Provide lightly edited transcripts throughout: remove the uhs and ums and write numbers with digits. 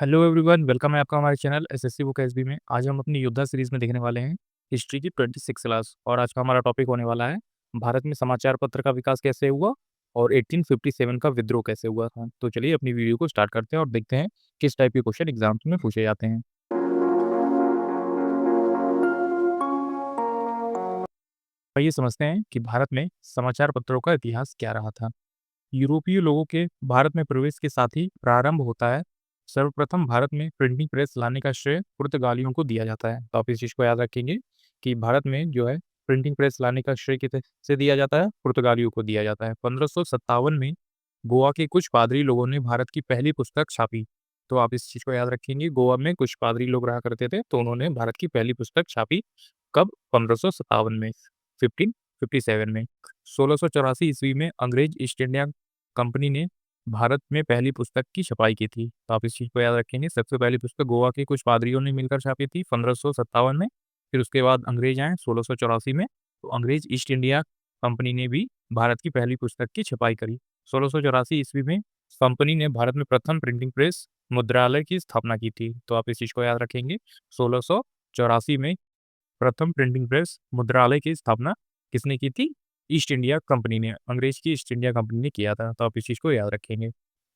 Hello everyone, welcome है आपका हमारे चैनल एसएससी बुक एसबी में। आज हम अपनी योद्धा सीरीज में देखने वाले हैं हिस्ट्री की 26 क्लास। और आज का हमारा टॉपिक होने वाला है भारत में समाचार पत्र का विकास कैसे हुआ और 1857 का विद्रोह कैसे हुआ था। तो चलिए अपनी वीडियो को स्टार्ट करते हैं और देखते हैं किस टाइप के क्वेश्चन एग्जाम में पूछे जाते हैं। आइए समझते हैं कि भारत में समाचार पत्रों का इतिहास क्या रहा था। यूरोपीय लोगों के भारत में प्रवेश के साथ ही प्रारंभ होता है। सर्वप्रथम भारत में प्रिंटिंग प्रेस लाने का श्रेय पुर्तगालियों को दिया जाता है। तो आप इस चीज़ को याद रखेंगे कि भारत में जो है प्रिंटिंग प्रेस लाने का श्रेय किसे दिया जाता है? पुर्तगालियों को दिया जाता है। 1557 में गोवा के कुछ पादरी लोगों ने भारत की पहली पुस्तक छापी। तो आप इस चीज़ को याद रखेंगे, गोवा में कुछ पादरी लोग रहा करते थे, तो उन्होंने भारत की पहली पुस्तक छापी। कब? 1557 में, 1557 में। 1684 ईस्वी में अंग्रेज ईस्ट इंडिया कंपनी ने भारत में पहली पुस्तक की छपाई की थी। तो आप इस चीज़ को याद रखेंगे। सबसे पहली पुस्तक गोवा के कुछ पादरियों ने मिलकर छापी थी 1557 में। फिर उसके बाद अंग्रेज आए 1684 में, तो अंग्रेज ईस्ट इंडिया कंपनी ने भी भारत की पहली पुस्तक की छपाई करी। 1684 ईस्वी में कंपनी ने भारत में प्रथम प्रिंटिंग प्रेस मुद्रालय की स्थापना की थी। तो आप इस चीज़ को याद रखेंगे। 1684 में प्रथम प्रिंटिंग प्रेस मुद्रालय की स्थापना किसने की थी? ईस्ट इंडिया कंपनी ने, अंग्रेज की ईस्ट इंडिया कंपनी ने किया था। तो आप इस चीज़ को याद रखेंगे।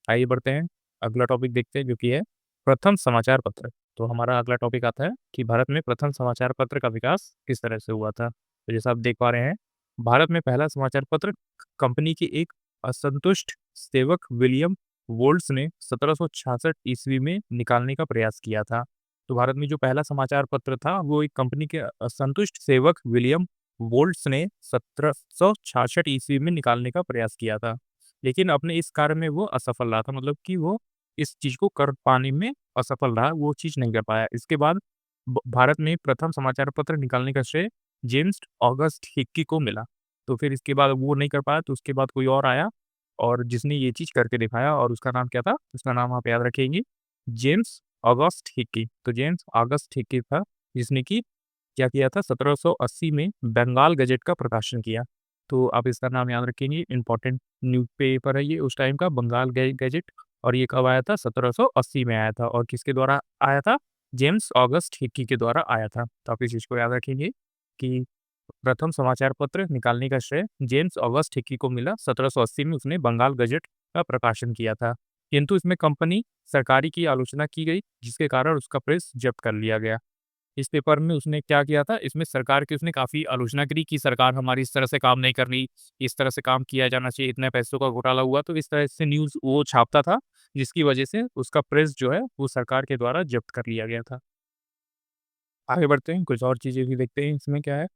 आइए बढ़ते हैं, अगला टॉपिक देखते हैं जो कि है प्रथम समाचार पत्र। तो हमारा अगला टॉपिक आता है कि भारत में प्रथम समाचार पत्र का विकास किस तरह से हुआ था। तो जैसा आप देख पा रहे हैं, भारत में पहला समाचार पत्र कंपनी के एक असंतुष्ट सेवक विलियम वोल्ट्स ने 1766 ईस्वी में निकालने का प्रयास किया था। तो भारत में जो पहला समाचार पत्र था वो एक कंपनी के असंतुष्ट सेवक विलियम वोल्ट्स ने 1766 ईस्वी में निकालने का प्रयास किया था। लेकिन अपने इस कार्य में वो असफल रहा था, मतलब कि वो इस चीज़ को कर पाने में असफल रहा, वो चीज़ नहीं कर पाया। इसके बाद भारत में प्रथम समाचार पत्र निकालने का श्रेय जेम्स ऑगस्ट हिक्की को मिला। तो फिर इसके बाद वो नहीं कर पाया, तो उसके बाद कोई और आया और जिसने ये चीज़ करके दिखाया, और उसका नाम क्या था? उसका नाम आप याद रखेंगे, जेम्स ऑगस्ट हिक्की। तो जेम्स ऑगस्ट हिक्की था जिसने कि क्या किया था? 1780 में बंगाल गज़ेट का प्रकाशन किया। तो आप इसका नाम याद रखेंगे, इम्पोर्टेंट न्यूज़पेपर है ये उस टाइम का, बंगाल गज़ेट। और ये कब आया था? 1780 में आया था। और किसके द्वारा आया था? जेम्स ऑगस्ट हिक्की के द्वारा आया था। तो आप इस चीज़ को याद रखेंगे कि प्रथम समाचार पत्र निकालने का श्रेय जेम्स ऑगस्ट हिक्की को मिला। 1780 में उसने बंगाल गज़ेट का प्रकाशन किया था। किंतु इसमें कंपनी सरकारी की आलोचना की गई, जिसके कारण उसका प्रेस जब्त कर लिया गया। इस पेपर में उसने क्या किया था? इसमें सरकार की उसने काफ़ी आलोचना करी कि सरकार हमारी इस तरह से काम नहीं कर रही, इस तरह से काम किया जाना चाहिए, इतने पैसों का घोटाला हुआ। तो इस तरह से न्यूज़ वो छापता था, जिसकी वजह से उसका प्रेस जो है वो सरकार के द्वारा जब्त कर लिया गया था। आगे बढ़ते हैं, कुछ और चीज़ें भी देखते हैं इसमें क्या है।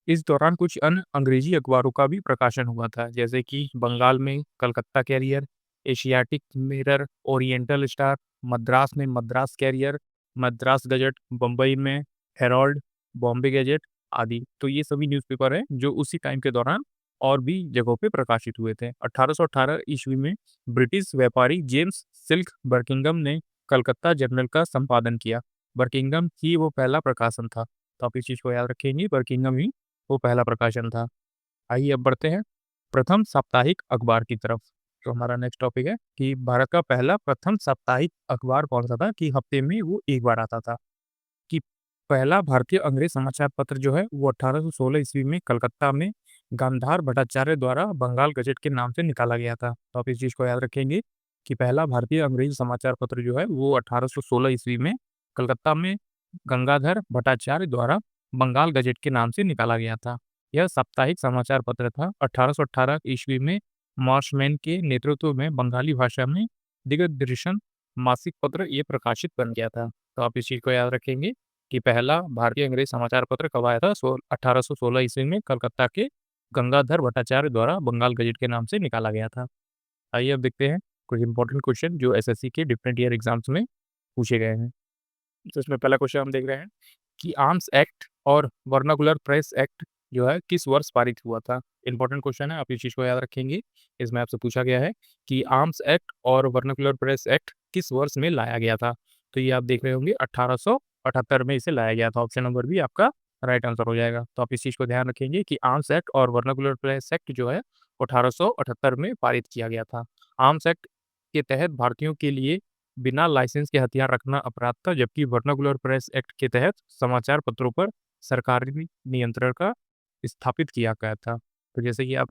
इस दौरान कुछ अन्य अंग्रेजी अखबारों का भी प्रकाशन हुआ था, जैसे कि बंगाल में Calcutta courier, Asiatic Mirror, Oriental Star, Madras में मद्रास कैरियर, मद्रास गज़ट, बम्बई में हेराल्ड, बॉम्बे गज़ट आदि। तो ये सभी न्यूज़पेपर हैं जो उसी टाइम के दौरान और भी जगहों पे प्रकाशित हुए थे। 1818 ईस्वी में ब्रिटिश व्यापारी जेम्स सिल्क बर्किंघम ने कलकत्ता जर्नल का संपादन किया। बर्किंघम ही वो पहला प्रकाशन था। तो आप इस चीज़ को याद रखेंगे, बर्किंघम ही वो पहला प्रकाशन था। आइए अब बढ़ते हैं प्रथम साप्ताहिक अखबार की तरफ। जो हमारा नेक्स्ट टॉपिक है कि भारत का पहला प्रथम साप्ताहिक अखबार कौन-सा था कि हफ्ते में वो एक बार आता था। कि पहला भारतीय अंग्रेज समाचार पत्र जो है वो 1816 ईस्वी में कलकत्ता में गांधार भट्टाचार्य द्वारा बंगाल गज़ेट के नाम से निकाला गया था। तो आप इस चीज़ को याद रखेंगे कि पहला भारतीय अंग्रेजी समाचार पत्र जो है वो 1816 ईस्वी में कलकत्ता में गंगाधर भट्टाचार्य द्वारा बंगाल गज़ेट के नाम से निकाला गया था। यह साप्ताहिक समाचार पत्र था। 1818 ईस्वी में मार्शमैन के नेतृत्व में बंगाली भाषा में दिग्दर्शन मासिक पत्र ये प्रकाशित बन गया था। तो आप इस चीज़ को याद रखेंगे कि पहला भारतीय अंग्रेजी समाचार पत्र कब आया था? 1816 ईस्वी में कलकत्ता के गंगाधर भट्टाचार्य द्वारा बंगाल गज़ेट के नाम से निकाला गया था। आइए अब देखते हैं कुछ इंपॉर्टेंट क्वेश्चन जो एसएससी के डिफरेंट ईयर एग्जाम्स में पूछे गए हैं। तो इसमें पहला क्वेश्चन हम देख रहे हैं कि आर्म्स एक्ट और वर्नाकुलर प्रेस एक्ट जो है किस वर्ष पारित हुआ था? इंपॉर्टेंट क्वेश्चन है, आप इस चीज़ को याद रखेंगे। इसमें आपसे पूछा गया है कि आर्म्स एक्ट और वर्नाकुलर प्रेस एक्ट किस वर्ष में लाया गया था? तो ये आप देख रहे होंगे 1878 में इसे लाया गया था। ऑप्शन नंबर बी आपका राइट आंसर हो जाएगा। तो आप इस चीज़ को ध्यान रखेंगे कि आर्म्स एक्ट और वर्नाकुलर प्रेस एक्ट जो है 1878 में पारित किया गया था। आर्म्स एक्ट के तहत भारतीयों के लिए बिना लाइसेंस के हथियार रखना अपराध था, जबकि वर्नाकुलर प्रेस एक्ट के तहत समाचार पत्रों पर सरकारी नियंत्रण का स्थापित किया गया था। तो जैसे कि आप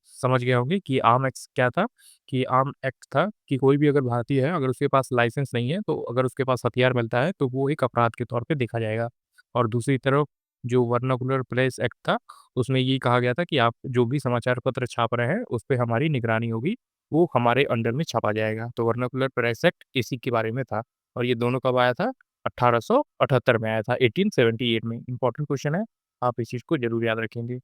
समझ गए होंगे कि आर्म एक्ट क्या था, कि आर्म एक्ट था कि कोई भी अगर भारतीय है, अगर उसके पास लाइसेंस नहीं है, तो अगर उसके पास हथियार मिलता है, तो वो एक अपराध के तौर पे देखा जाएगा। और दूसरी तरफ जो वर्नाकुलर प्रेस एक्ट था, उसमें ये कहा गया था कि आप जो भी समाचार पत्र छाप रहे हैं, उस पे हमारी निगरानी होगी, वो हमारे अंडर में छापा जाएगा। तो वर्नाकुलर प्रेस एक्ट इसी के बारे में था और ये दोनों कब आया था? 1878 में आया था, 1878 में। इम्पोर्टेंट क्वेश्चन है, आप इस चीज़ को ज़रूर याद रखेंगे।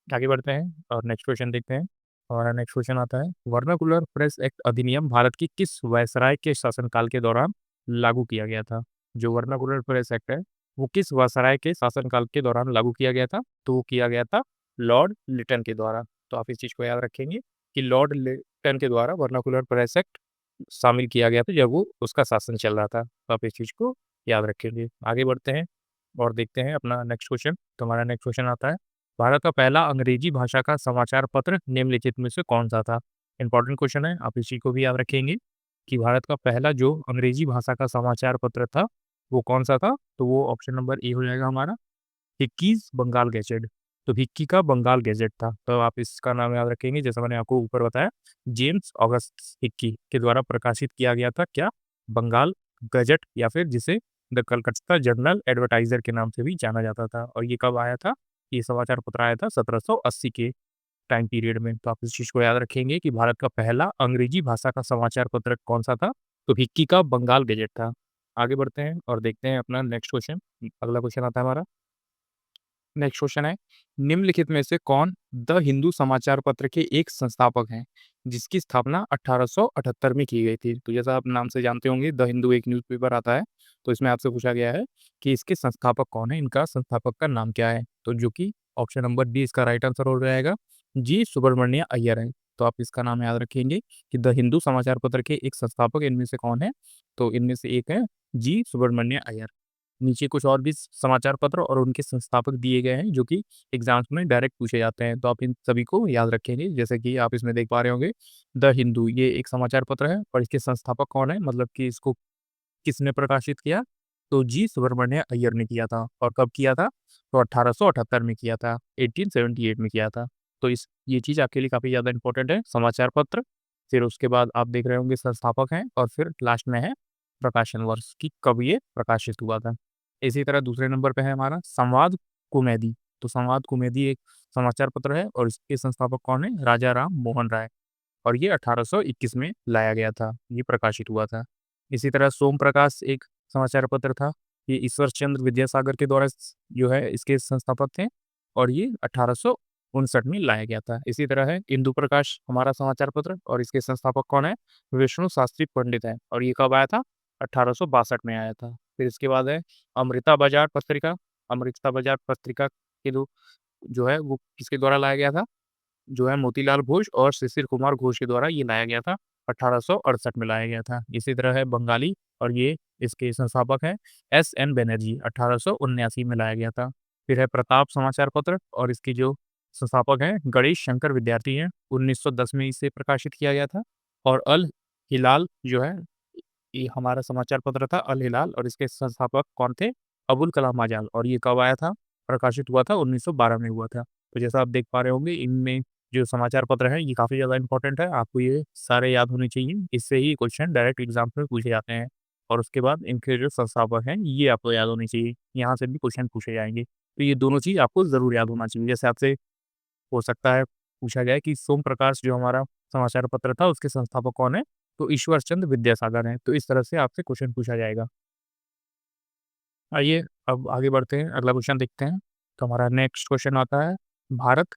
आगे बढ़ते हैं और नेक्स्ट क्वेश्चन देखते हैं। हमारा नेक्स्ट क्वेश्चन आता है, वर्नाकुलर प्रेस एक्ट अधिनियम भारत की किस वायसराय के शासनकाल के दौरान लागू किया गया था? जो वर्नाकुलर प्रेस एक्ट है, वो किस वायसराय के शासनकाल के दौरान लागू किया गया था? तो वो किया गया था लॉर्ड लिटन के द्वारा। तो आप इस चीज़ को याद रखेंगे कि लॉर्ड लिटन के द्वारा वर्नाकुलर प्रेस एक्ट शामिल किया गया था जब वो उसका शासन चल रहा था। तो आप इस चीज़ को याद रखेंगे। आगे बढ़ते हैं और देखते हैं अपना नेक्स्ट क्वेश्चन। तो हमारा नेक्स्ट क्वेश्चन आता है, भारत का पहला अंग्रेजी भाषा का समाचार पत्र निम्नलिखित में से कौन-सा था? इम्पोर्टेंट क्वेश्चन है, आप इस चीज़ को भी याद रखेंगे कि भारत का पहला जो अंग्रेजी भाषा का समाचार पत्र था, वो कौन-सा था? तो वो ऑप्शन नंबर ए हो जाएगा हमारा, हिक्कीज़ बंगाल गैजेट। तो हिक्की का बंगाल गैजेट था। तो आप इसका नाम याद रखेंगे, जैसा मैंने आपको ऊपर बताया, जेम्स ऑगस्ट हिक्की के द्वारा प्रकाशित किया गया था क्या? बंगाल गज़ट, या फिर जिसे द कलकत्ता जर्नल एडवर्टाइज़र के नाम से भी जाना जाता था। और ये कब आया था? ये समाचार पत्र आया था 1780 के टाइम पीरियड में। तो आप इस चीज़ को याद रखेंगे कि भारत का पहला अंग्रेजी भाषा का समाचार पत्र कौन-सा था? तो हिक्की का बंगाल गज़ट था। आगे बढ़ते हैं और देखते हैं अपना नेक्स्ट क्वेश्चन। अगला क्वेश्चन आता है हमारा, नेक्स्ट क्वेश्चन है, निम्नलिखित में से कौन द हिंदू समाचार पत्र के एक संस्थापक हैं, जिसकी स्थापना 1878 में की गई थी? तो जैसा आप नाम से जानते होंगे, द हिंदू एक न्यूज़पेपर आता है, तो इसमें आपसे पूछा गया है कि इसके संस्थापक कौन है, इनका संस्थापक का नाम क्या है? तो जो कि ऑप्शन नंबर डी इसका राइट आंसर हो जाएगा, जी सुब्रमण्य अय्यर है। तो आप इसका नाम याद रखेंगे कि द हिंदू समाचार पत्र के एक संस्थापक इनमें से कौन है? तो इनमें से एक है जी सुब्रमण्य अय्यर। नीचे कुछ और भी समाचार पत्र और उनके संस्थापक दिए गए हैं, जो कि एग्ज़ाम्स में डायरेक्ट पूछे जाते हैं, तो आप इन सभी को याद रखेंगे। जैसे कि आप इसमें देख पा रहे होंगे, द हिंदू ये एक समाचार पत्र है और इसके संस्थापक कौन है, मतलब कि इसको किसने प्रकाशित किया? तो जी सुब्रमण्य अय्यर ने किया था। और कब किया था? तो 1878 में किया था, 1878 में किया था। तो इस ये चीज़ आपके लिए काफ़ी ज़्यादा इम्पोर्टेंट है, समाचार पत्र, फिर उसके बाद आप देख रहे होंगे संस्थापक हैं और फिर लास्ट में है प्रकाशन वर्ष कि कब ये प्रकाशित हुआ था। इसी तरह दूसरे नंबर पे है हमारा संवाद कुमैदी। तो संवाद कुमैदी एक समाचार पत्र है और इसके संस्थापक कौन है? राजा राम मोहन राय। और ये 1821 में लाया गया था, ये प्रकाशित हुआ था। इसी तरह सोम प्रकाश एक समाचार पत्र था, ये ईश्वर चंद्र विद्यासागर के द्वारा जो है इसके संस्थापक थे और ये 1859 में लाया गया था। इसी तरह है इंदु प्रकाश हमारा समाचार पत्र और इसके संस्थापक कौन है? विष्णु शास्त्री पंडित है और ये कब आया था? 1862 में आया था। फिर इसके बाद है अमृता बाजार पत्रिका। अमृता बाजार पत्रिका के जो है वो किसके द्वारा लाया गया था? जो है मोतीलाल घोष और शिशिर कुमार घोष के द्वारा ये लाया गया था, 1868 में लाया गया था। इसी तरह है बंगाली और ये इसके संस्थापक हैं एस.एन. बनर्जी, 1879 में लाया गया था। फिर है प्रताप समाचार पत्र और इसके जो संस्थापक हैं गणेश शंकर विद्यार्थी हैं, 1910 में इसे प्रकाशित किया गया था। और अल हिलाल जो है, ये हमारा समाचार पत्र था अल हिलाल और इसके संस्थापक कौन थे? अबुल कलाम आज़ाद। और ये कब आया था? प्रकाशित हुआ था 1912 में हुआ था। तो जैसा आप देख पा रहे होंगे, इनमें जो समाचार पत्र हैं ये काफ़ी ज़्यादा इम्पोर्टेंट है, आपको ये सारे याद होने चाहिए। इससे ही क्वेश्चन डायरेक्ट एग्ज़ाम में पूछे जाते हैं और उसके बाद इनके जो संस्थापक हैं ये आपको याद होने चाहिए। यहाँ से भी क्वेश्चन पूछे जाएँगे। तो ये दोनों चीज़ आपको ज़रूर याद होना चाहिए। जैसे आपसे हो सकता है पूछा जाए कि सोम प्रकाश जो हमारा समाचार पत्र था उसके संस्थापक कौन है? तो ईश्वर चंद्र विद्यासागर हैं। तो इस तरह से आपसे क्वेश्चन पूछा जाएगा। आइए अब आगे बढ़ते हैं, अगला क्वेश्चन देखते हैं। तो हमारा नेक्स्ट क्वेश्चन आता है, भारत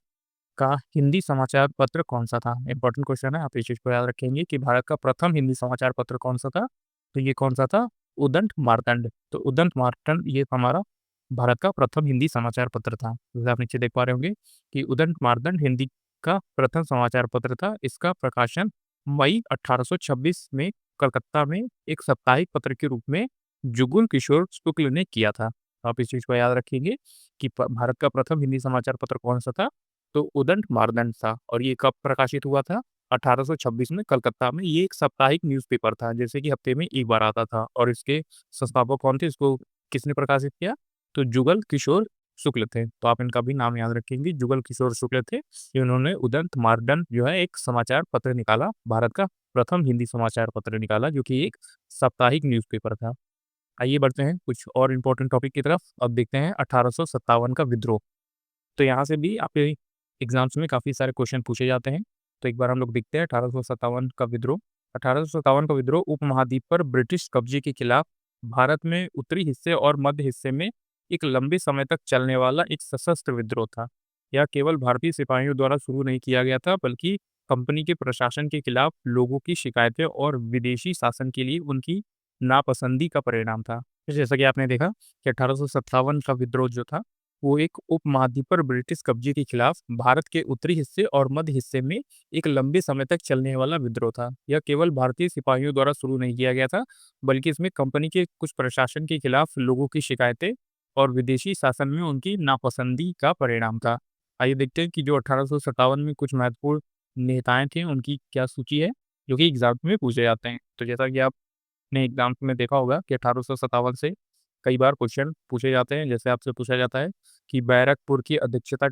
का हिंदी समाचार पत्र कौन-सा था? इम्पोर्टेंट क्वेश्चन है, आप इस चीज़ को याद रखेंगे कि भारत का प्रथम हिंदी समाचार पत्र कौन-सा था? तो ये कौन-सा था? उदंत मार्तंड। तो उदंत मार्तंड ये हमारा भारत का प्रथम हिंदी समाचार पत्र था। जैसे आप नीचे देख पा रहे होंगे कि उदंत मार्तंड हिंदी का प्रथम समाचार पत्र था। इसका प्रकाशन मई 1826 में कलकत्ता में एक साप्ताहिक पत्र के रूप में जुगुल किशोर शुक्ल ने किया था। आप इस चीज़ को याद रखेंगे कि प भारत का प्रथम हिंदी समाचार पत्र कौन-सा था? तो उदंत मार्तंड था और ये कब प्रकाशित हुआ था? 1826 में कलकत्ता में। ये एक साप्ताहिक न्यूज़पेपर था, जैसे कि हफ्ते में एक बार आता था, और इसके संस्थापक कौन थे, इसको किसने प्रकाशित किया? तो जुगल किशोर शुक्ल थे। तो आप इनका भी नाम याद रखेंगे, जुगल किशोर शुक्ल थे। इन्होंने उदंत मार्डन जो है एक समाचार पत्र निकाला, भारत का प्रथम हिंदी समाचार पत्र निकाला, जो कि एक साप्ताहिक न्यूज़पेपर था। आइए बढ़ते हैं कुछ और इम्पोर्टेंट टॉपिक की तरफ। अब देखते हैं 1857 का विद्रोह। तो यहाँ से भी आपके एग्जाम्स में काफ़ी सारे क्वेश्चन पूछे जाते हैं। तो एक बार हम लोग देखते हैं 1857 का विद्रोह। 1857 का विद्रोह उपमहाद्वीप पर ब्रिटिश कब्जे के खिलाफ भारत में उत्तरी हिस्से और मध्य हिस्से में एक लंबे समय तक चलने वाला एक सशस्त्र विद्रोह था। यह केवल भारतीय सिपाहियों द्वारा शुरू नहीं किया गया था, बल्कि कंपनी के प्रशासन के खिलाफ लोगों की शिकायतें और विदेशी शासन के लिए उनकी नापसंदी का परिणाम था। तो जैसा कि आपने देखा कि 1857 का विद्रोह जो था, वो एक उपमहाद्वीप पर ब्रिटिश कब्जे के खिलाफ भारत के उत्तरी हिस्से और मध्य हिस्से में एक लंबे समय तक चलने वाला विद्रोह था। यह केवल भारतीय सिपाहियों द्वारा शुरू नहीं किया गया था, बल्कि इसमें कंपनी के कुछ प्रशासन के खिलाफ लोगों की शिकायतें और विदेशी शासन में उनकी नापसंदी का परिणाम था। आइए देखते हैं कि जो 1857 में कुछ महत्वपूर्ण नेताएं थे, उनकी क्या सूची है, जो कि एग्जाम में पूछे जाते हैं। तो जैसा कि आपने एग्जाम में देखा होगा कि 1857 से कई बार क्वेश्चन पूछे जाते हैं। जैसे आपसे पूछा जाता है कि बैरकपुर की अध्यक्षता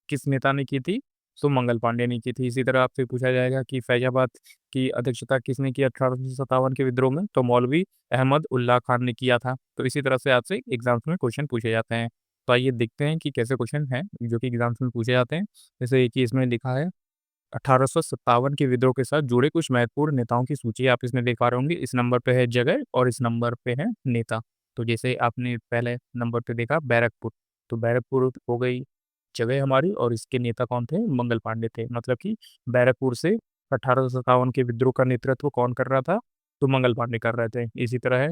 किस नेता ने की थी? तो मंगल पांडे ने की थी। इसी तरह आपसे पूछा जाएगा कि फैजाबाद की अध्यक्षता किसने की 1857 के विद्रोह में? तो मौलवी अहमद उल्लाह खान ने किया था। तो इसी तरह से आपसे एग्जाम्स में क्वेश्चन पूछे जाते हैं। तो आइए देखते हैं कि कैसे क्वेश्चन हैं जो कि एग्जाम्स में पूछे जाते हैं। जैसे कि इसमें लिखा है 1857 के विद्रोह के साथ जुड़े कुछ महत्वपूर्ण नेताओं की सूची आप इसमें देख पा रहे होंगे। इस नंबर पे है जगह और इस नंबर पे है नेता। तो जैसे आपने पहले नंबर पे देखा बैरकपुर, तो बैरकपुर हो गई जगह हमारी, और इसके नेता कौन थे? मंगल पांडे थे। मतलब कि बैरकपुर से 1857 के विद्रोह का नेतृत्व कौन कर रहा था? तो मंगल पांडे कर रहे थे। इसी तरह है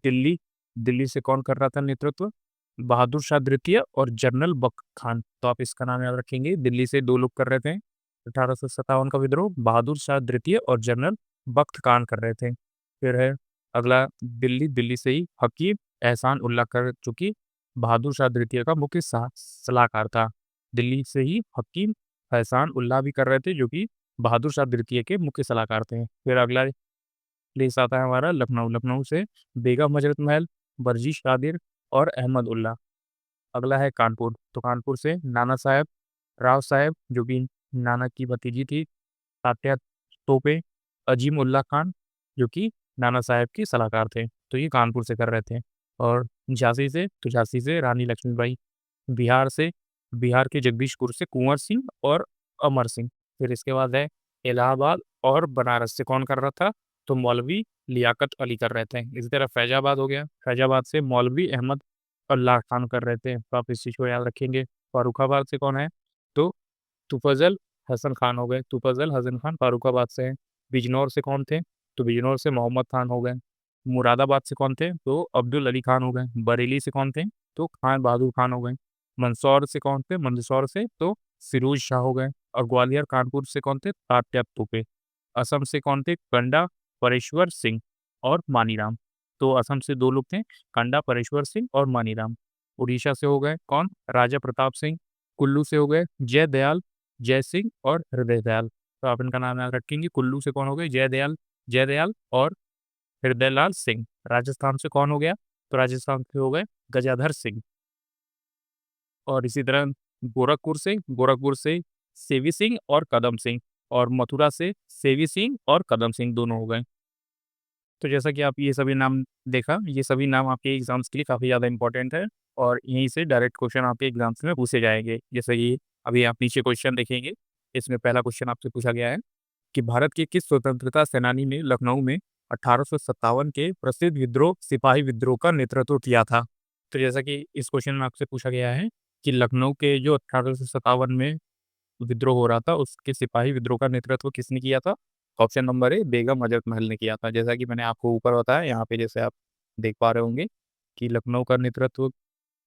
दिल्ली, दिल्ली से कौन कर रहा था नेतृत्व? बहादुर शाह द्वितीय और जनरल बख्त खान। तो आप इसका नाम याद रखेंगे, दिल्ली से दो लोग कर रहे थे 1857 का विद्रोह, बहादुर शाह द्वितीय और जनरल बख्त खान कर रहे थे। फिर है अगला दिल्ली, दिल्ली से ही हकीम एहसान उल्लाह कर, चूंकि बहादुर शाह द्वितीय का मुख्य सलाहकार था। दिल्ली से ही हकीम एहसान उल्लाह भी कर रहे थे, जो कि बहादुर शाह द्वितीय के मुख्य सलाहकार थे। फिर अगला प्लेस आता है हमारा लखनऊ, लखनऊ से बेगम हजरत महल, बर्जिश कादिर और अहमद उल्लाह। अगला है कानपुर, तो कानपुर से नाना साहब, राव साहब जो कि नाना की भतीजी थी, तात्या तोपे, अजीम उल्लाह खान जो कि नाना साहब के सलाहकार थे। तो ये कानपुर से कर रहे थे। और झांसी से, तो झांसी से रानी लक्ष्मीबाई। बिहार से, बिहार के जगदीशपुर से कुंवर सिंह और अमर सिंह। फिर इसके बाद है इलाहाबाद और बनारस से कौन कर रहा था? तो मौलवी लियाकत अली कर रहे थे। इसी तरह फैजाबाद हो गया, फैजाबाद से मौलवी अहमद अल्लाह खान कर रहे थे। तो आप इस चीज़ को याद रखेंगे। फारुखाबाद से कौन है? तो तुफजल हसन खान हो गए, तुफजल हसन खान फारुखाबाद से हैं। बिजनौर से कौन थे? तो बिजनौर से मोहम्मद खान हो गए। मुरादाबाद से कौन थे? तो अब्दुल अली खान हो गए। बरेली से कौन थे? तो खान बहादुर खान हो गए। मंदसौर से कौन थे? मंदसौर से तो फिरोज शाह हो गए। और ग्वालियर कानपुर से कौन थे? तात्या तोपे। असम से कौन थे? कंडा परेश्वर सिंह और मानीराम। तो असम से दो लोग थे, कंडा परेश्वर सिंह और मानीराम। उड़ीसा से हो गए कौन? राजा प्रताप सिंह। कुल्लू से हो गए जय दयाल, जय सिंह और हृदय दयाल। तो आप इनका नाम याद रखेंगे। कुल्लू से कौन हो गए? जय दयाल, जय दयाल और हृदयलाल सिंह। राजस्थान से कौन हो गया? तो राजस्थान से हो गए गजाधर सिंह। और इसी तरह गोरखपुर से सेवी सिंह और कदम सिंह। और मथुरा से सेवी सिंह और कदम सिंह दोनों हो गए। तो जैसा कि आप ये सभी नाम देखा, ये सभी नाम आपके एग्जाम्स के लिए काफ़ी ज़्यादा इंपॉर्टेंट है, और यहीं से डायरेक्ट क्वेश्चन आपके एग्जाम्स में पूछे जाएंगे। जैसे कि अभी आप नीचे क्वेश्चन देखेंगे, इसमें पहला क्वेश्चन आपसे पूछा गया है कि भारत के किस स्वतंत्रता सेनानी ने लखनऊ में 1857 के प्रसिद्ध विद्रोह सिपाही विद्रोह का नेतृत्व किया था? तो जैसा कि इस क्वेश्चन में आपसे पूछा गया है कि लखनऊ के जो 1857 में विद्रोह हो रहा था, उसके सिपाही विद्रोह का नेतृत्व किसने किया था? Option number A Begum Hazrat Mahal ने किया था। जैसा कि मैंने आपको ऊपर बताया, यहाँ पे जैसे आप देख पा रहे होंगे कि लखनऊ का नेतृत्व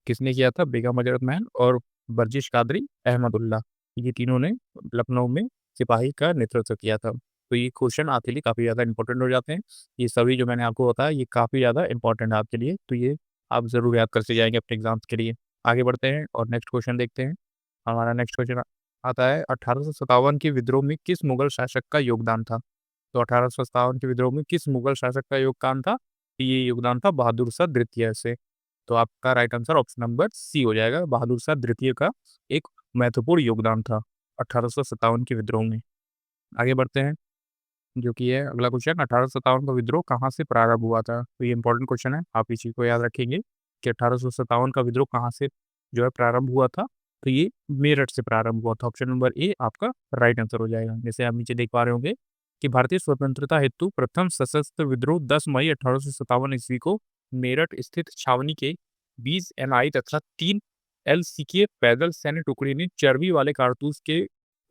किसने किया था? बेगम हजरत महल और बर्जिश कादरी अहमदुल्ला। ये तीनों ने लखनऊ में सिपाही का नेतृत्व किया था। तो ये क्वेश्चन आपके लिए काफ़ी ज़्यादा इंपॉर्टेंट हो जाते हैं। ये सभी जो मैंने आपको बताया, ये काफ़ी ज़्यादा इंपॉर्टेंट है आपके लिए। तो ये आप ज़रूर याद करते जाएंगे अपने एग्जाम्स के लिए। आगे बढ़ते हैं और नेक्स्ट क्वेश्चन देखते हैं। हमारा नेक्स्ट क्वेश्चन आता है 1857 के विद्रोह में किस मुगल शासक का योगदान था? तो 1857 के विद्रोह में किस मुगल शासक का योगदान था? ये योगदान था बहादुर शाह द्वितीय से। तो आपका right answer option number C हो जाएगा। बहादुर शाह द्वितीय का एक महत्वपूर्ण योगदान था 1857 के विद्रोह में। आगे बढ़ते हैं, जो कि है अगला क्वेश्चन, 1857 का विद्रोह कहाँ से प्रारंभ हुआ था? तो ये इंपॉर्टेंट क्वेश्चन है, आप इस चीज़ को याद रखेंगे कि 1857 का विद्रोह कहाँ से जो है प्रारंभ हुआ था? तो ये मेरठ से प्रारंभ हुआ था। ऑप्शन नंबर ए आपका राइट आंसर हो जाएगा। जैसे आप नीचे देख पा रहे होंगे कि भारतीय स्वतंत्रता हेतु प्रथम सशस्त्र विद्रोह 10 मई 1857 ईस्वी को मेरठ स्थित छावनी के 20 एनआई तथा 3 एलसी के पैदल सैन्य टुकड़ी ने चर्बी वाले कारतूस के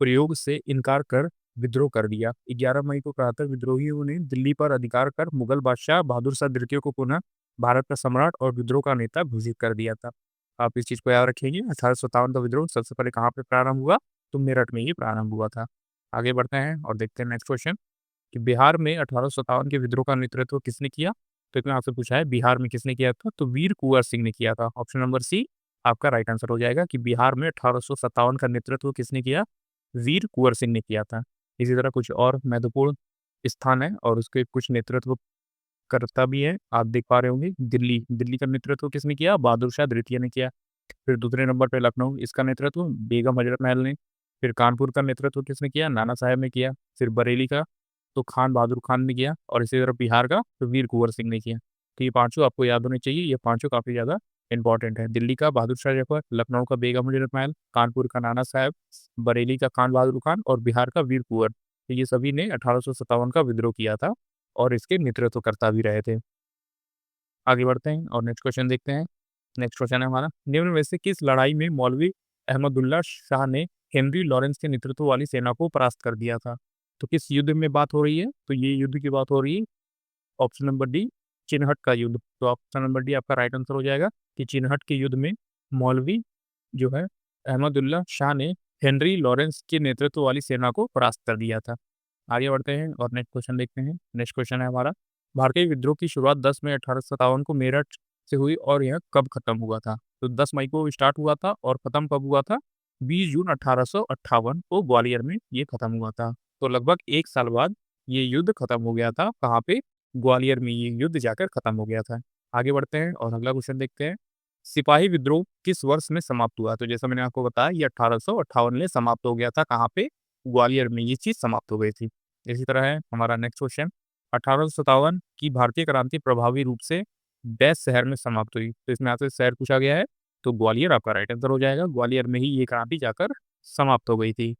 प्रयोग से इनकार कर विद्रोह कर दिया। 11 मई को प्रातः विद्रोहियों ने दिल्ली पर अधिकार कर मुगल बादशाह बहादुर शाह द्वितीय को पुनः भारत का सम्राट और विद्रोह का नेता घोषित कर दिया था। आप इस चीज़ को याद रखेंगे। 1857 का विद्रोह सबसे पहले कहाँ पे प्रारंभ हुआ? तो मेरठ में ही प्रारंभ हुआ था। आगे बढ़ते हैं और देखते हैं नेक्स्ट क्वेश्चन कि बिहार में 1857 के विद्रोह का नेतृत्व किसने किया? तो इसमें आपसे पूछा है बिहार में किसने किया था? तो वीर कुंवर सिंह ने किया था। ऑप्शन नंबर सी आपका राइट आंसर हो जाएगा कि बिहार में 1857 का नेतृत्व किसने किया? वीर कुंवर सिंह ने किया था। इसी तरह कुछ और महत्वपूर्ण स्थान है और उसके कुछ नेतृत्व करता भी है। आप देख पा रहे होंगे दिल्ली, दिल्ली का नेतृत्व किसने किया? बहादुर शाह द्वितीय ने किया। फिर दूसरे नंबर पे लखनऊ, इसका नेतृत्व बेगम हजरत महल ने। फिर कानपुर का नेतृत्व किसने किया? नाना साहब ने किया। फिर बरेली का तो खान बहादुर खान ने किया और इसी तरह बिहार का तो वीर कुंवर सिंह ने किया। तो ये पाँचों आपको याद होने चाहिए, ये पाँचों काफ़ी ज़्यादा इंपॉर्टेंट है। दिल्ली का बहादुर शाह जफर, लखनऊ का बेगम हजरत महल, कानपुर का नाना साहब, बरेली का खान बहादुर खान और बिहार का वीर कुंवर। तो ये सभी ने 1857 का विद्रोह किया था और इसके नेतृत्वकर्ता भी रहे थे। आगे बढ़ते हैं और नेक्स्ट क्वेश्चन देखते हैं। नेक्स्ट क्वेश्चन है हमारा, निम्न में से किस लड़ाई में मौलवी अहमदुल्ला शाह ने हेनरी लॉरेंस के नेतृत्व वाली सेना को परास्त कर दिया था? तो किस युद्ध में बात हो रही है? तो ये युद्ध की बात हो रही है ऑप्शन नंबर डी, चिनहट का युद्ध। तो ऑप्शन नंबर डी आपका राइट आंसर हो जाएगा कि चिनहट के युद्ध में मौलवी जो है अहमदुल्ला शाह ने हेनरी लॉरेंस के नेतृत्व वाली सेना को परास्त कर दिया था। आगे बढ़ते हैं और नेक्स्ट क्वेश्चन देखते हैं। नेक्स्ट क्वेश्चन है हमारा, भारतीय विद्रोह की शुरुआत 10 मई 1857 को मेरठ से हुई और यह कब खत्म हुआ था? तो 10 मई को स्टार्ट हुआ था और खत्म कब हुआ था? 20 जून 1858 को ग्वालियर में ये खत्म हुआ था। तो लगभग 1 साल बाद ये युद्ध खत्म हो गया था। कहाँ पे? ग्वालियर में ये युद्ध जाकर खत्म हो गया था। आगे बढ़ते हैं और अगला क्वेश्चन देखते हैं। सिपाही विद्रोह किस वर्ष में समाप्त हुआ? तो जैसा मैंने आपको बताया ये 1858 में समाप्त हो गया था। कहाँ पे? ग्वालियर में ये चीज़ समाप्त हो गई थी। इसी तरह है हमारा नेक्स्ट क्वेश्चन, 1857 की भारतीय क्रांति प्रभावी रूप से डैश शहर में समाप्त हुई? तो इसमें आपसे शहर पूछा गया है, तो ग्वालियर आपका राइट आंसर हो जाएगा। ग्वालियर में ही ये क्रांति जाकर समाप्त हो गई थी।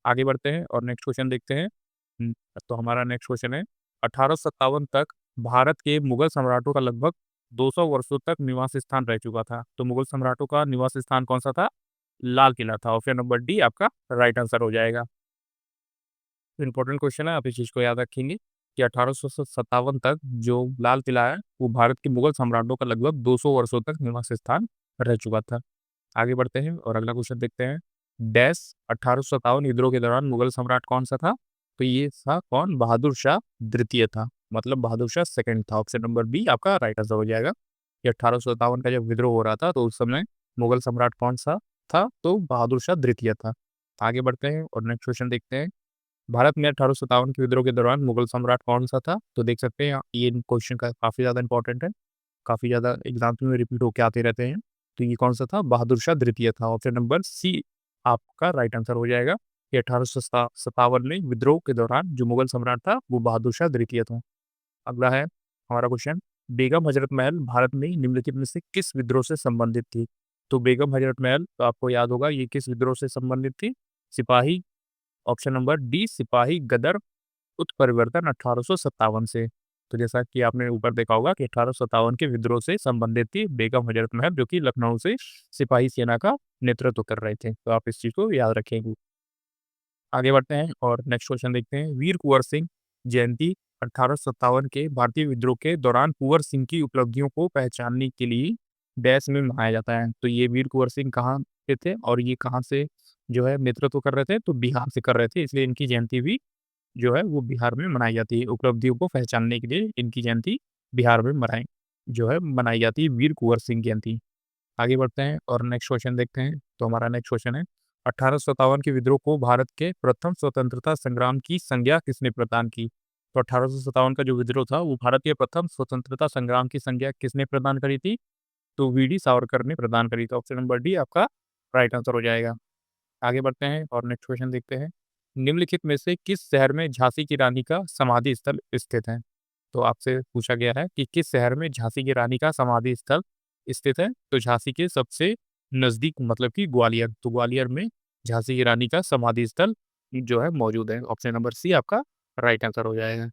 आगे बढ़ते हैं और नेक्स्ट क्वेश्चन देखते हैं। हुँ, तो हमारा नेक्स्ट क्वेश्चन है, 1857 तक भारत के मुगल सम्राटों का लगभग 200 वर्षों तक निवास स्थान रह चुका था। तो मुगल सम्राटों का निवास स्थान कौन-सा था? लाल किला था। ऑप्शन नंबर डी आपका राइट आंसर हो जाएगा। इम्पोर्टेंट क्वेश्चन है, आप इस चीज़ को याद रखेंगे कि 1857 तक जो लाल किला है, वो भारत के मुगल सम्राटों का लगभग 200 वर्षों तक निवास स्थान रह चुका था। आगे बढ़ते हैं और अगला क्वेश्चन देखते हैं। डैश 1857 विद्रोह के दौरान मुगल सम्राट कौन-सा था? तो ये था कौन? बहादुर शाह द्वितीय था, मतलब बहादुर शाह सेकंड था। ऑप्शन नंबर बी आपका राइट आंसर हो जाएगा कि 1857 का जब विद्रोह हो रहा था, तो उस समय मुगल सम्राट कौन-सा था? तो बहादुर शाह द्वितीय था। आगे बढ़ते हैं और नेक्स्ट क्वेश्चन देखते हैं। भारत में 1857 के विद्रोह के दौरान मुगल सम्राट कौन-सा था? तो देख सकते हैं ये क्वेश्चन का काफ़ी ज़्यादा इम्पोर्टेंट है, काफ़ी ज़्यादा एग्ज़ाम्स में रिपीट होके आते रहते हैं। तो ये कौन-सा था? बहादुर शाह द्वितीय था। ऑप्शन नंबर सी आपका राइट आंसर हो जाएगा कि 1857 में विद्रोह के दौरान जो मुगल सम्राट था, वो बहादुर शाह द्वितीय था। अगला है हमारा क्वेश्चन, बेगम हजरत महल भारत में निम्नलिखित में से किस विद्रोह से संबंधित थी? तो बेगम हजरत महल तो आपको याद होगा ये किस विद्रोह से संबंधित थी? सिपाही, ऑप्शन नंबर डी सिपाही गदर उत्परिवर्तन 1857 से। तो जैसा कि आपने ऊपर देखा होगा कि 1857 के विद्रोह से संबंधित थी बेगम हजरत महल, जो कि लखनऊ से सिपाही सेना का नेतृत्व कर रहे थे। तो आप इस चीज़ को याद रखेंगे। आगे बढ़ते हैं और नेक्स्ट क्वेश्चन देखते हैं। वीर कुंवर सिंह जयंती 1857 के भारतीय विद्रोह के दौरान कुंवर सिंह की उपलब्धियों को पहचानने के लिए डैश में मनाया जाता है। तो ये वीर कुंवर सिंह कहाँ के थे और ये कहाँ से जो है नेतृत्व कर रहे थे? तो बिहार से कर रहे थे, इसलिए इनकी जयंती भी जो है वो बिहार में मनाई जाती है। उपलब्धियों को पहचानने के लिए इनकी जयंती बिहार में मनाई जाती है वीर कुंवर सिंह जयंती। आगे बढ़ते हैं और नेक्स्ट क्वेश्चन देखते हैं। तो हमारा नेक्स्ट क्वेश्चन है, 1857 के विद्रोह को भारत के प्रथम स्वतंत्रता संग्राम की संज्ञा किसने प्रदान की? तो 1857 का जो विद्रोह था वो भारत के प्रथम स्वतंत्रता संग्राम की संज्ञा किसने प्रदान करी थी? तो वीडी सावरकर ने प्रदान करी थी। ऑप्शन नंबर डी आपका राइट आंसर हो जाएगा। आगे बढ़ते हैं और नेक्स्ट क्वेश्चन देखते हैं। निम्नलिखित में से किस शहर में झांसी की रानी का समाधि स्थल स्थित है? तो आपसे पूछा गया है कि किस शहर में झांसी की रानी का समाधि स्थल स्थित है? तो झांसी के सबसे नज़दीक मतलब कि ग्वालियर, तो ग्वालियर में झांसी की रानी का समाधि स्थल जो है मौजूद है। ऑप्शन नंबर सी आपका राइट आंसर हो जाएगा।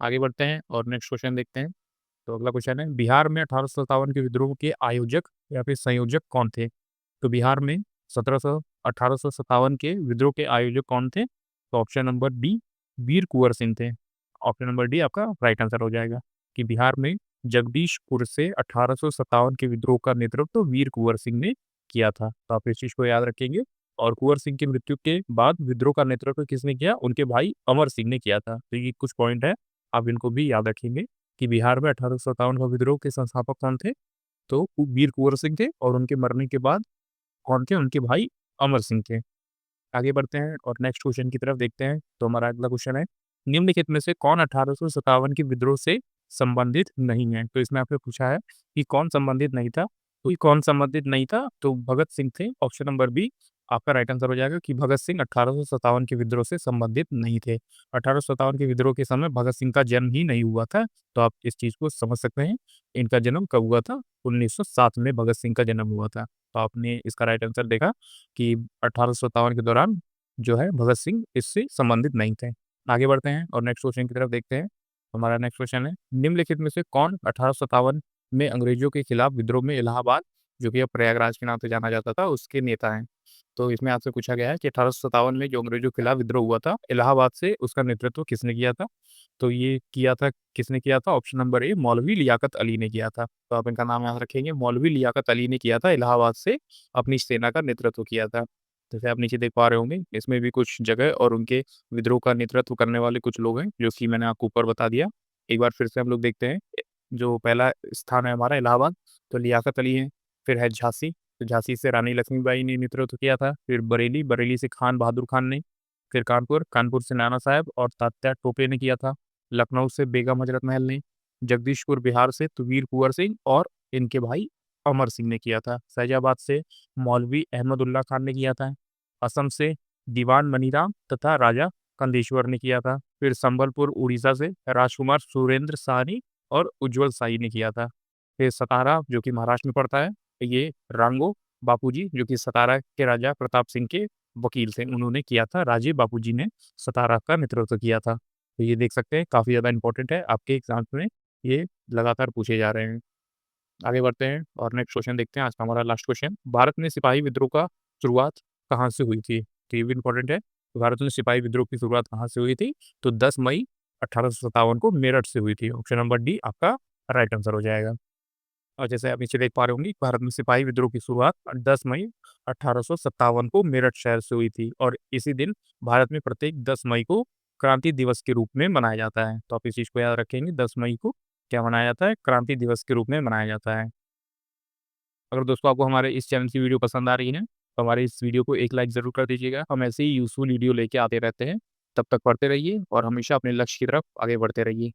आगे बढ़ते हैं और नेक्स्ट क्वेश्चन देखते हैं। तो अगला क्वेश्चन है, बिहार में 1857 के विद्रोह के आयोजक या फिर संयोजक कौन थे? तो बिहार में 1857 के विद्रोह के आयोजक कौन थे? तो ऑप्शन नंबर डी वीर कुंवर सिंह थे। ऑप्शन नंबर डी आपका राइट आंसर हो जाएगा कि बिहार में जगदीशपुर से 1857 के विद्रोह का नेतृत्व वीर कुंवर सिंह ने किया था। तो आप इस चीज को याद रखेंगे। और कुंवर सिंह की मृत्यु के बाद विद्रोह का नेतृत्व किसने किया? उनके भाई अमर सिंह ने किया था। तो ये कुछ पॉइंट है, आप इनको भी याद रखेंगे कि बिहार में 1857 का विद्रोह के संस्थापक कौन थे? तो वीर कुंवर सिंह थे और उनके मरने के बाद कौन थे? उनके भाई अमर सिंह थे। आगे बढ़ते हैं और नेक्स्ट क्वेश्चन की तरफ देखते हैं। तो हमारा अगला क्वेश्चन है, निम्नलिखित में से कौन 1857 के विद्रोह से संबंधित नहीं है? तो इसमें आपसे पूछा है कि कौन संबंधित नहीं था। तो ये कौन संबंधित नहीं था? तो भगत सिंह थे। ऑप्शन नंबर बी आपका राइट आंसर हो जाएगा कि भगत सिंह 1857 के विद्रोह से संबंधित नहीं थे। 1857 के विद्रोह के समय भगत सिंह का जन्म ही नहीं हुआ था। तो आप इस चीज को समझ सकते हैं। इनका जन्म कब हुआ था? 1907 में भगत सिंह का जन्म हुआ था। तो आपने इसका राइट आंसर देखा कि 1857 के दौरान जो है भगत सिंह इससे संबंधित नहीं थे। आगे बढ़ते हैं और नेक्स्ट क्वेश्चन की तरफ देखते हैं। हमारा नेक्स्ट क्वेश्चन है, निम्नलिखित में से कौन 1857 में अंग्रेजों के खिलाफ विद्रोह में इलाहाबाद, जो कि अब प्रयागराज के नाम से जाना जाता था, उसके नेता हैं? तो इसमें आपसे पूछा गया है कि 1857 में जो अंग्रेजों के खिलाफ विद्रोह हुआ था इलाहाबाद से, उसका नेतृत्व किसने किया था? तो ये किया था, किसने किया था? ऑप्शन नंबर ए मौलवी लियाकत अली ने किया था। तो आप इनका नाम याद रखेंगे, मौलवी लियाकत अली ने किया था, इलाहाबाद से अपनी सेना का नेतृत्व किया था। जैसे आप नीचे देख पा रहे होंगे, इसमें भी कुछ जगह और उनके विद्रोह का नेतृत्व करने वाले कुछ लोग हैं, जो कि मैंने आपको ऊपर बता दिया। एक बार फिर से हम लोग देखते हैं। जो पहला स्थान है हमारा इलाहाबाद, तो लियाकत अली है। फिर है झांसी, तो झांसी से रानी लक्ष्मीबाई ने नेतृत्व किया था। फिर बरेली, बरेली से खान बहादुर खान ने। फिर कानपुर, कानपुर से नाना साहब और तात्या टोपे ने किया था। लखनऊ से बेगम हजरत महल ने। जगदीशपुर बिहार से वीर कुंवर सिंह और इनके भाई अमर सिंह ने किया था। फैजाबाद से मौलवी अहमदुल्ला खान ने किया था। असम से दीवान मनीराम तथा राजा कंदेश्वर ने किया था। फिर संबलपुर उड़ीसा से राजकुमार सुरेंद्र साहनी और उज्जवल शाही ने किया था। फिर सतारा, जो कि महाराष्ट्र में पड़ता है, ये रांगो बापूजी, जो कि सतारा के राजा प्रताप सिंह के वकील थे, उन्होंने किया था। राजे बापूजी ने सतारा का नेतृत्व किया था। तो ये देख सकते हैं, काफ़ी ज़्यादा इंपॉर्टेंट है, आपके एग्जाम्स में ये लगातार पूछे जा रहे हैं। आगे बढ़ते हैं और नेक्स्ट क्वेश्चन देखते हैं। आज का हमारा लास्ट क्वेश्चन, भारत में सिपाही विद्रोह का शुरुआत कहाँ से हुई थी? तो ये भी इंपॉर्टेंट है। भारत में सिपाही विद्रोह की शुरुआत कहाँ से हुई थी? तो 10 मई 1857 को मेरठ से हुई थी। ऑप्शन नंबर डी आपका राइट आंसर हो जाएगा। और जैसे आप नीचे देख पा रहे होंगे, भारत में सिपाही विद्रोह की शुरुआत 10 मई 1857 को मेरठ शहर से हुई थी और इसी दिन भारत में प्रत्येक 10 मई को क्रांति दिवस के रूप में मनाया जाता है। तो आप इस चीज़ को याद रखेंगे, 10 मई को क्या मनाया जाता है? क्रांति दिवस के रूप में मनाया जाता है। अगर दोस्तों आपको हमारे इस चैनल की वीडियो पसंद आ रही है, तो हमारे इस वीडियो को एक लाइक ज़रूर कर दीजिएगा। हम ऐसे ही यूज़फुल वीडियो लेके आते रहते हैं। तब तक पढ़ते रहिए और हमेशा अपने लक्ष्य की तरफ आगे बढ़ते रहिए।